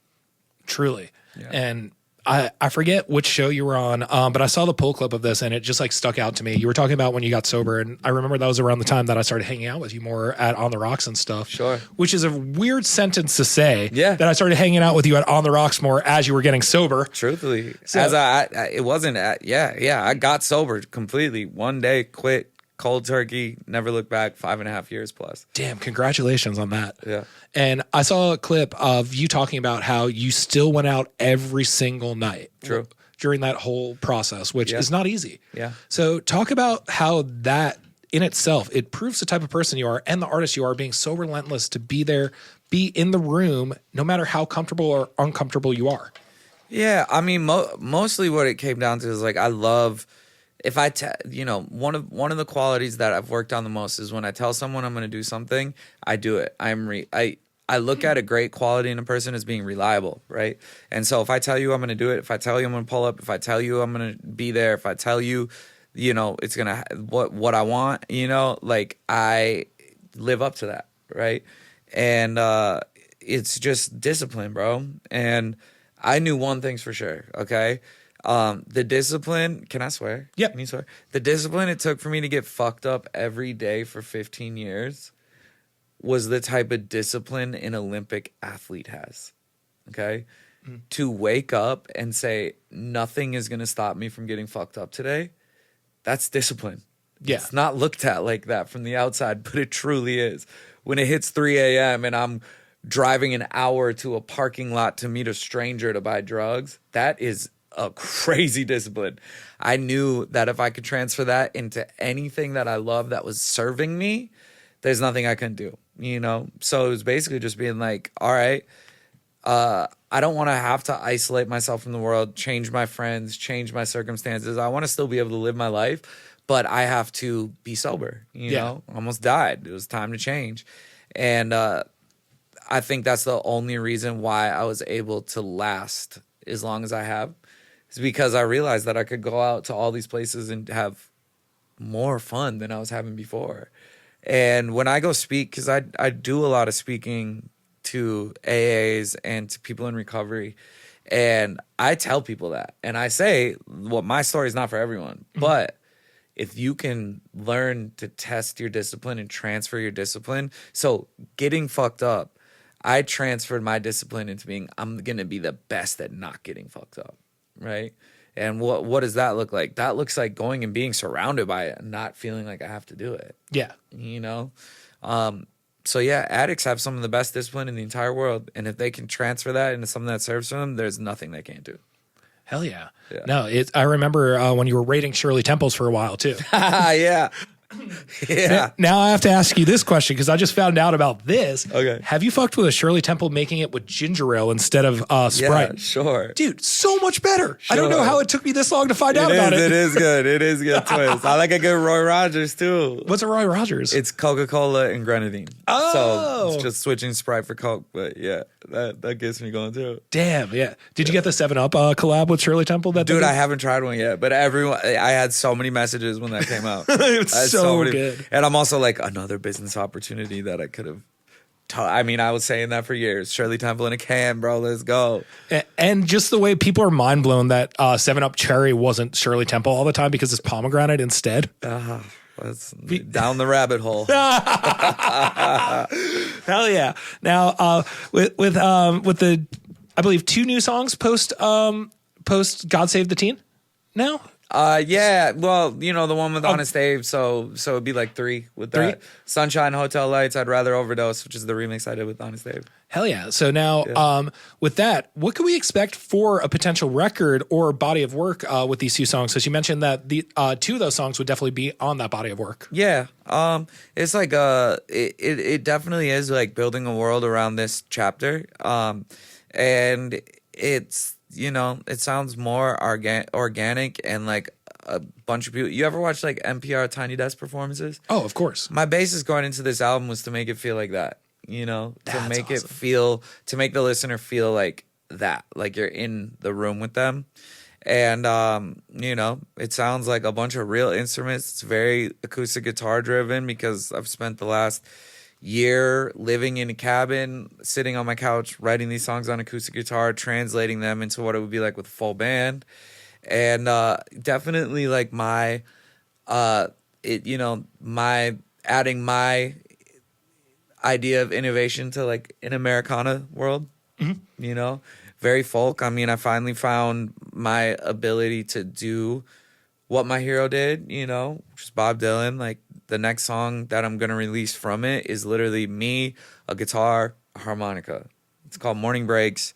Truly. Yeah. And I forget which show you were on, but I saw the pull clip of this and it just like stuck out to me. You were talking about when you got sober, and I remember that was around the time that I started hanging out with you more at On the Rocks and stuff. Sure. Which is a weird sentence to say. Yeah. That I started hanging out with you at On the Rocks more as you were getting sober. Truthfully. So, as it wasn't at, I got sober completely. One day, quit cold turkey, never look back, 5.5 years plus. Damn, congratulations on that. Yeah. And I saw a clip of you talking about how you still went out every single night. True. During that whole process, which Yeah. is not easy. Yeah. So talk about how that in itself, it proves the type of person you are and the artist you are, being so relentless to be there, be in the room, no matter how comfortable or uncomfortable you are. Yeah, I mean, mostly what it came down to is like I love if one of the qualities that I've worked on the most is when I tell someone I'm going to do something, I do it. I look at a great quality in a person as being reliable, right? And so if I tell you I'm going to do it, if I tell you I'm going to pull up, if I tell you I'm going to be there, if I tell you, it's going to what I want, like I live up to that, right? And it's just discipline, bro. And I knew one thing's for sure, okay? The discipline, can I swear? Yeah. Can you swear? The discipline it took for me to get fucked up every day for 15 years was the type of discipline an Olympic athlete has, okay? To wake up and say, nothing is going to stop me from getting fucked up today, that's discipline. Yeah. It's not looked at like that from the outside, but it truly is. When it hits 3 a.m. and I'm driving an hour to a parking lot to meet a stranger to buy drugs, that is a crazy discipline. I knew that if I could transfer that into anything that I love that was serving me, there's nothing I couldn't do, So it was basically just being like, all right, I don't want to have to isolate myself from the world, change my friends, change my circumstances. I want to still be able to live my life, but I have to be sober, I almost died. It was time to change. And I think that's the only reason why I was able to last as long as I have, is because I realized that I could go out to all these places and have more fun than I was having before. And when I go speak, because I do a lot of speaking to AAs and to people in recovery, and I tell people that. And I say, well, my story is not for everyone, but if you can learn to test your discipline and transfer your discipline. So getting fucked up, I transferred my discipline into being, I'm going to be the best at not getting fucked up, right? And what does that look like? That looks like going and being surrounded by it and not feeling like I have to do it. Yeah. So yeah, addicts have some of the best discipline in the entire world. And if they can transfer that into something that serves for them, there's nothing they can't do. Hell yeah. Yeah. No, I remember when you were rating Shirley Temples for a while too. Yeah. Yeah. Now I have to ask you this question because I just found out about this. Okay. Have you fucked with a Shirley Temple making it with ginger ale instead of Sprite? Yeah, sure. Dude, so much better. I don't know Sure. how it took me this long to find out about it. It is good. It is good twist. I like a good Roy Rogers too. What's a Roy Rogers? It's Coca-Cola and grenadine. Oh. So it's just switching Sprite for Coke. But yeah, that gets me going too. Damn, yeah. Did you get the 7-Up collab with Shirley Temple? Dude, I haven't tried one yet, but I had so many messages when that came out. It's I had so good. And I'm also like, another business opportunity that I could have. I was saying that for years. Shirley Temple in a can, bro. Let's go. And just the way people are mind blown that 7-Up Cherry wasn't Shirley Temple all the time because it's pomegranate instead. Let's down the rabbit hole. Hell yeah! Now with the I believe 2 new songs post God Save the Teen. Now. Yeah, well, the one with Honest Dave, so it'd be like 3 with that. 3? Sunshine Hotel Lights, I'd Rather Overdose, which is the remix I did with Honest Dave. Hell yeah. So now with that, what can we expect for a potential record or body of work with these 2 songs? Because you mentioned that the 2 of those songs would definitely be on that body of work. Yeah. It's like it definitely is like building a world around this chapter. And it's it sounds more organic and like a bunch of people. You ever watch like NPR Tiny Desk performances? Oh, of course. My basis going into this album was to make it feel like that, to That's make it awesome. feel, to make the listener feel like that, like you're in the room with them. And, it sounds like a bunch of real instruments. It's very acoustic guitar driven because I've spent the last year living in a cabin, sitting on my couch, writing these songs on acoustic guitar, translating them into what it would be like with a full band. And definitely like my adding my idea of innovation to like an Americana world, very folk. I mean, I finally found my ability to do what my hero did, which is Bob Dylan, like the next song that I'm gonna release from it is literally me, a guitar, a harmonica. It's called Morning Breaks.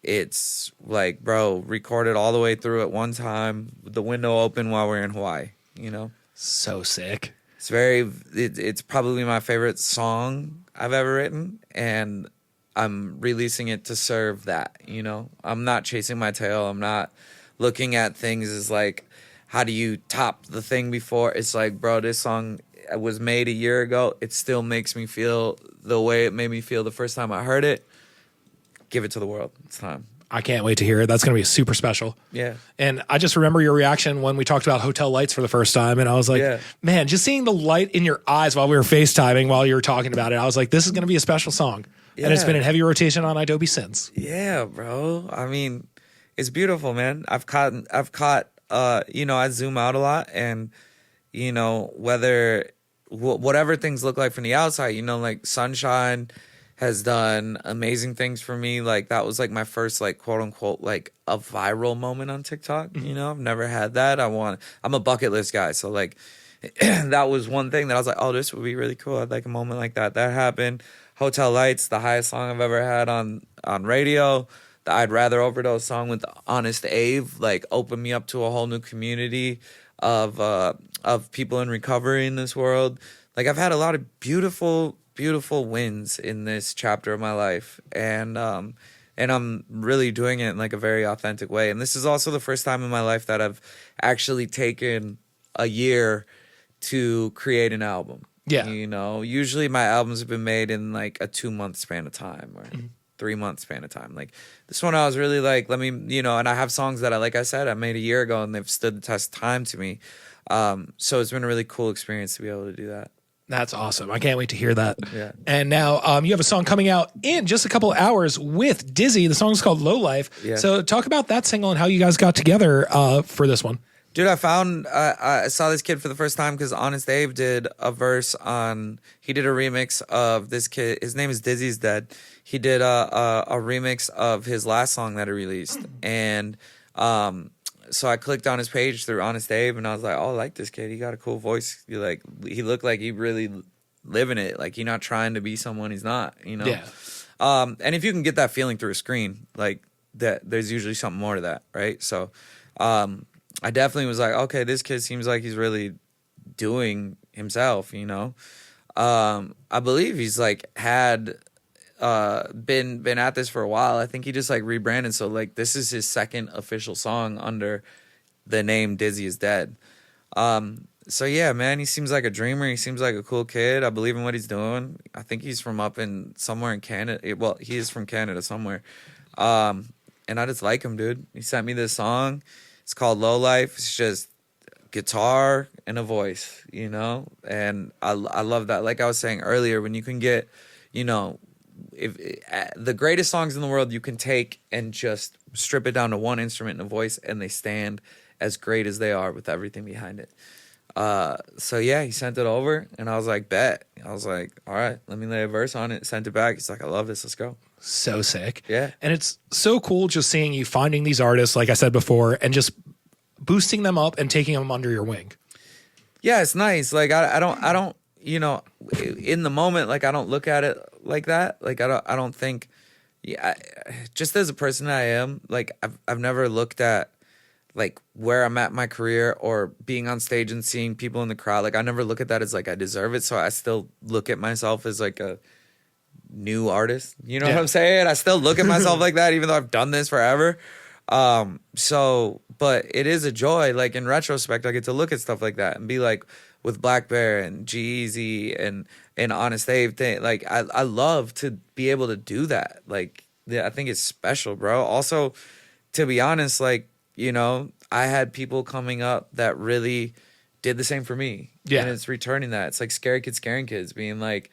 It's like, bro, recorded all the way through at one time, with the window open while we're in Hawaii. You know, So sick. it's probably my favorite song I've ever written, and I'm releasing it to serve that. You know, I'm not chasing my tail. I'm not looking at things as like, how do you top the thing before? It's like, bro, this song was made a year ago. It still makes me feel the way it made me feel the first time I heard it. Give it to the world. It's time. I can't wait to hear it. That's going to be super special. Yeah. And I just remember your reaction when we talked about Hotel Lights for the first time. And I was like, Yeah. man, just seeing the light in your eyes while we were FaceTiming while you were talking about it, I was like, this is going to be a special song. And it's Yeah. been in heavy rotation on Adobe since. Yeah, bro. I mean, it's beautiful, man. I've caught, you know, I zoom out a lot, and, you know, whatever things look like from the outside, you know, like Sunshine has done amazing things for me. Like, that was like my first, like, quote unquote, like a viral moment on TikTok. You know, I've never had that. I'm a bucket list guy. So like, that was one thing that I was like, oh, this would be really cool. I'd like a moment like that. That happened. Hotel Lights, the highest song I've ever had on radio. The I'd Rather Overdose song with Honest Abe, like, opened me up to a whole new community of people in recovery in this world. Like, I've had a lot of beautiful wins in this chapter of my life, and I'm really doing it in like a very authentic way. And this is also the first time in my life that I've actually taken a year to create an album. Yeah. You know, usually my albums have been made in like a 2-month span of time, or 3-month span of time. Like, this one, I was really like, let me, you know, and I have songs that like I said, I made a year ago, and they've stood the test of time to me. So it's been a really cool experience to be able to do that. That's awesome. I can't wait to hear that. Yeah. And now you have a song coming out in just a couple of hours with Dizzy. The song's called Low Life. Yeah. So talk about that single and how you guys got together for this one. Dude, I saw this kid for the first time because Honest Abe did a verse he did a remix of this kid. His name is Dizzy's Dead. He did a remix of his last song that he released. And so I clicked on his page through Honest Abe, and I was like, oh, I like this kid. He got a cool voice. He looked like he really living it. Like, he's not trying to be someone he's not, you know? Yeah. And if you can get that feeling through a screen, like, that, there's usually something more to that, right? So I definitely was like, okay, this kid seems like he's really doing himself, you know? I believe he's like had been at this for a while. I think he just like rebranded, so like this is his second official song under the name Dizzy is Dead. So yeah, man, he seems like a dreamer. He seems like a cool kid. I believe in what he's doing. I think he's from up in somewhere in Canada. Well, he is from Canada somewhere. And I just like him, dude. He sent me this song. It's called Low Life. It's just guitar and a voice, you know? And I love that. Like I was saying earlier, when you can get, you know, if the greatest songs in the world, you can take and just strip it down to one instrument and a voice, and they stand as great as they are with everything behind it. So yeah, he sent it over, and I was like, bet. I was like, all right, let me lay a verse on it. Sent it back. He's like, I love this. Let's go. So sick. Yeah. And it's so cool just seeing you finding these artists, like I said before, and just boosting them up and taking them under your wing. Yeah, it's nice. Like I don't, you know, in the moment, like I don't look at it like that. Like I don't think, yeah, just as a person I am, like I've never looked at like where I'm at in my career or being on stage and seeing people in the crowd. Like I never look at that as like I deserve it. So I still look at myself as like a new artist. You know what I'm saying? I still look at myself like that, even though I've done this forever. So, but it is a joy. Like in retrospect, I get to look at stuff like that and be like, with Black Bear and G-Eazy and Honest Abe thing, like I love to be able to do that. Like I think it's special, bro. Also, to be honest, like, you know, I had people coming up that really did the same for me. Yeah. And it's returning that. It's like Scary Kids Scaring Kids being like,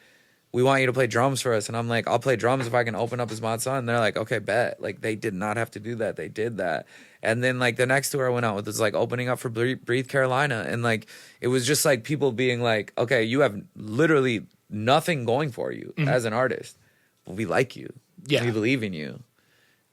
we want you to play drums for us. And I'm like, I'll play drums if I can open up his mod son. And they're like, okay, bet. Like they did not have to do that. They did that. And then like the next tour I went out with was like opening up for Breathe Carolina. And like, it was just like people being like, okay, you have literally nothing going for you as an artist, but we like you. Yeah. We believe in you.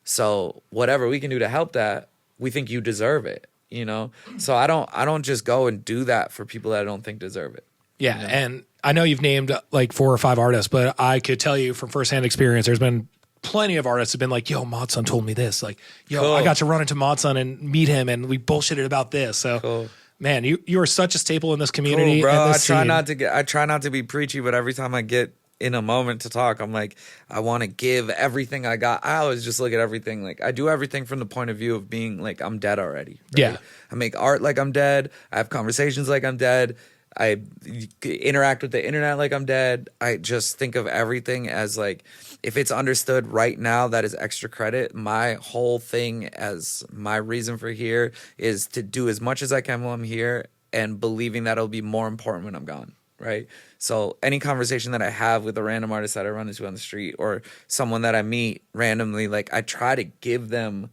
So whatever we can do to help that, we think you deserve it, you know? So I don't just go and do that for people that I don't think deserve it. Yeah, and I know you've named like 4 or 5 artists, but I could tell you from firsthand experience, there's been plenty of artists have been like, yo, Modson told me this. Like, yo, Cool. I got to run into Modson and meet him, and we bullshitted about this. So, Cool. man, you are such a staple in this community. Cool, bro. And I this try scene. not to be preachy, but every time I get in a moment to talk, I'm like, I want to give everything I got. I always just look at everything like I do everything from the point of view of being like I'm dead already. Right? Yeah. I make art like I'm dead. I have conversations like I'm dead. I interact with the internet like I'm dead. I just think of everything as like, if it's understood right now, that is extra credit. My whole thing as my reason for here is to do as much as I can while I'm here and believing that it'll be more important when I'm gone. Right. So any conversation that I have with a random artist that I run into on the street or someone that I meet randomly, like I try to give them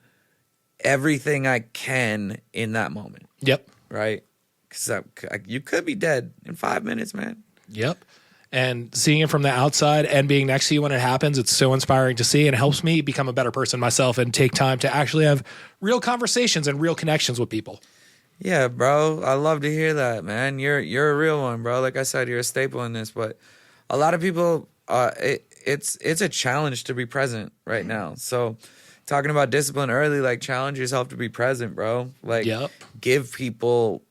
everything I can in that moment. Yep. Right. Because you could be dead in 5 minutes, man. Yep. And seeing it from the outside and being next to you when it happens, it's so inspiring to see, and it helps me become a better person myself and take time to actually have real conversations and real connections with people. Yeah, bro. I love to hear that, man. You're a real one, bro. Like I said, you're a staple in this. But a lot of people, it's a challenge to be present right now. So talking about discipline early, like challenge yourself to be present, bro. Like Yep. give people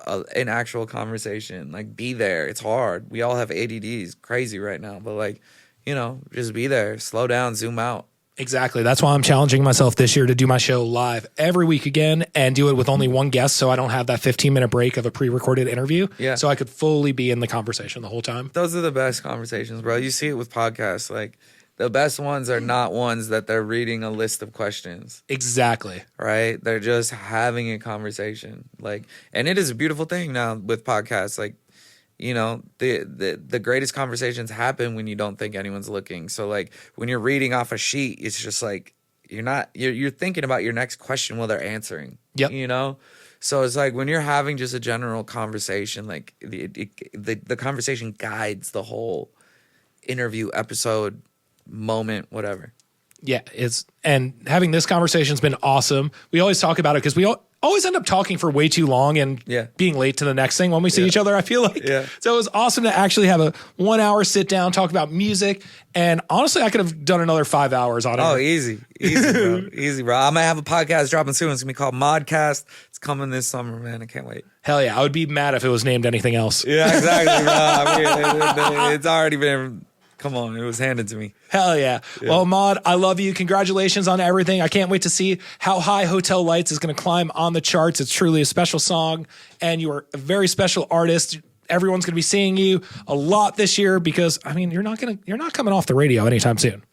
an actual conversation. Like be there. It's hard. We all have ADDs, crazy right now. But like, just be there. Slow down. Zoom out. Exactly. That's why I'm challenging myself this year to do my show live every week again and do it with only one guest so I don't have that 15-minute break of a pre-recorded interview. Yeah. So I could fully be in the conversation the whole time. Those are the best conversations, bro. You see it with podcasts. Like the best ones are not ones that they're reading a list of questions. Exactly. Right? They're just having a conversation. Like, and it is a beautiful thing now with podcasts. Like, the greatest conversations happen when you don't think anyone's looking. So like when you're reading off a sheet, it's just like you're thinking about your next question while they're answering. Yep. So it's like when you're having just a general conversation, like the conversation guides the whole interview, episode, moment, whatever. Yeah. And having this conversation's been awesome. We always talk about it because we always end up talking for way too long and being late to the next thing when we see each other, I feel like. Yeah. So it was awesome to actually have a 1 hour sit down, talk about music. And honestly, I could have done another 5 hours on it. Oh, easy, bro. Easy, bro. I'm going to have a podcast dropping soon. It's going to be called Modcast. It's coming this summer, man. I can't wait. Hell yeah. I would be mad if it was named anything else. Yeah, exactly, bro. I mean, it's already been... Come on, it was handed to me. Hell yeah. Well, Mod, I love you. Congratulations on everything. I can't wait to see how high Hotel Lights is going to climb on the charts. It's truly a special song, and you are a very special artist. Everyone's going to be seeing you a lot this year because, I mean, you're not coming off the radio anytime soon.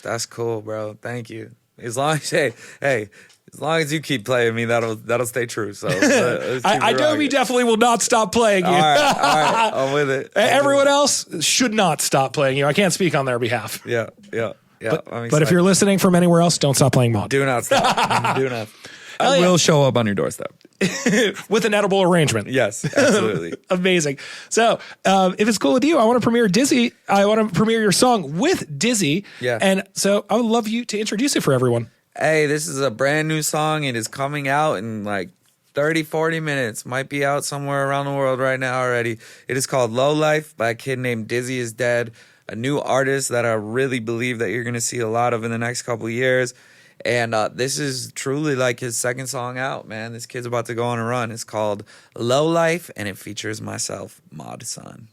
That's cool, bro. Thank you. As long as as long as you keep playing me, that'll stay true. So Adobe definitely will not stop playing you. All right, I'm with it. Everyone else should not stop playing you. I can't speak on their behalf. Yeah. But if you're listening from anywhere else, don't stop playing Mod. do not stop. Do not. I will show up on your doorstep. With an edible arrangement. Yes, absolutely. Amazing. So, if it's cool with you, I want to premiere Dizzy. I want to premiere your song with Dizzy. Yeah. And so I would love you to introduce it for everyone. Hey, this is a brand new song. It is coming out in like 30, 40 minutes. Might be out somewhere around the world right now already. It is called Low Life by a kid named Dizzy Is Dead, a new artist that I really believe that you're going to see a lot of in the next couple of years. And this is truly like his second song out, man. This kid's about to go on a run. It's called Low Life, and it features myself, Modson.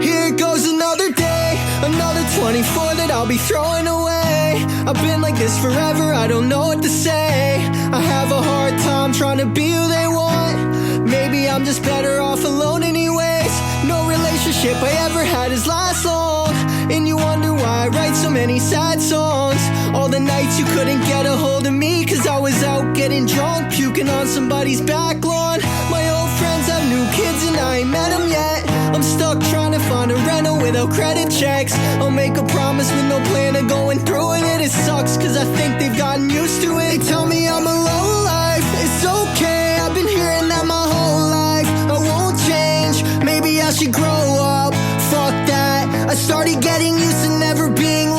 Here goes another day, another 24 that I'll be throwing away. I've been like this forever, I don't know what to say. I have a hard time trying to be who they want. Maybe I'm just better off alone anyways. No relationship I ever had is last long. And you wonder why I write so many sad songs. All the nights you couldn't get a hold of me, cause I was out getting drunk, puking on somebody's back lawn. My old friends have new kids and I ain't met them yet. I'm stuck trying to find a rental without credit checks. I'll make a promise with no plan of going through it. It sucks cause I think they've gotten used to it. They tell me I'm a low life, it's okay. I've been hearing that my whole life. I won't change, maybe I should grow up. Fuck that, I started getting used to never being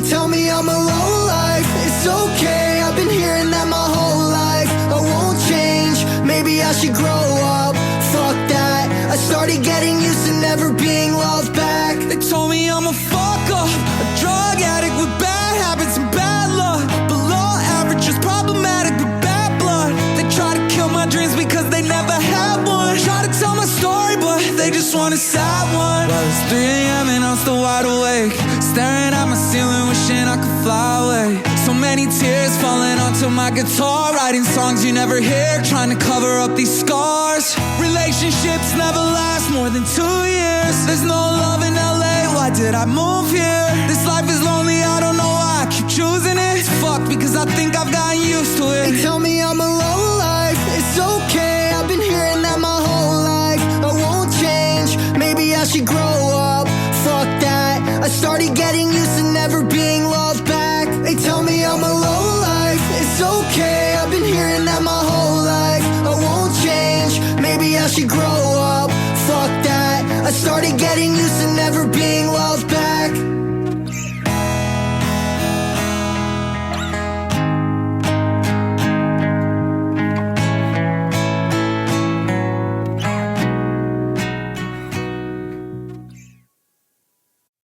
tell me I'm a low life. It's okay, I've been hearing that my whole life. I won't change, maybe I should grow up. Fuck that, I started getting used to never being loved back. They told me I'm a fuck up, a drug addict with bad habits and bad luck. Below average, just problematic with bad blood. They try to kill my dreams because they never had one. Try to tell my story, but they just want a sad one. Well, it's 3 a.m. and I'm still wide awake, staring at my ceiling, wishing I could fly away. So many tears falling onto my guitar, writing songs you never hear, trying to cover up these scars. Relationships never last more than 2 years. There's no love in LA, why did I move here? This life is lonely, I don't know why I keep choosing it. It's fucked because I think I've gotten used to it. They tell me I'm a low life, it's okay, I've been hearing that my whole life. I won't change, maybe I should grow up. Fuck that, I started getting used to never being loved back. They tell me I'm a low life, it's okay, I've been hearing that my whole life. I won't change, maybe I should grow up. Fuck that, I started getting used to never being loved back.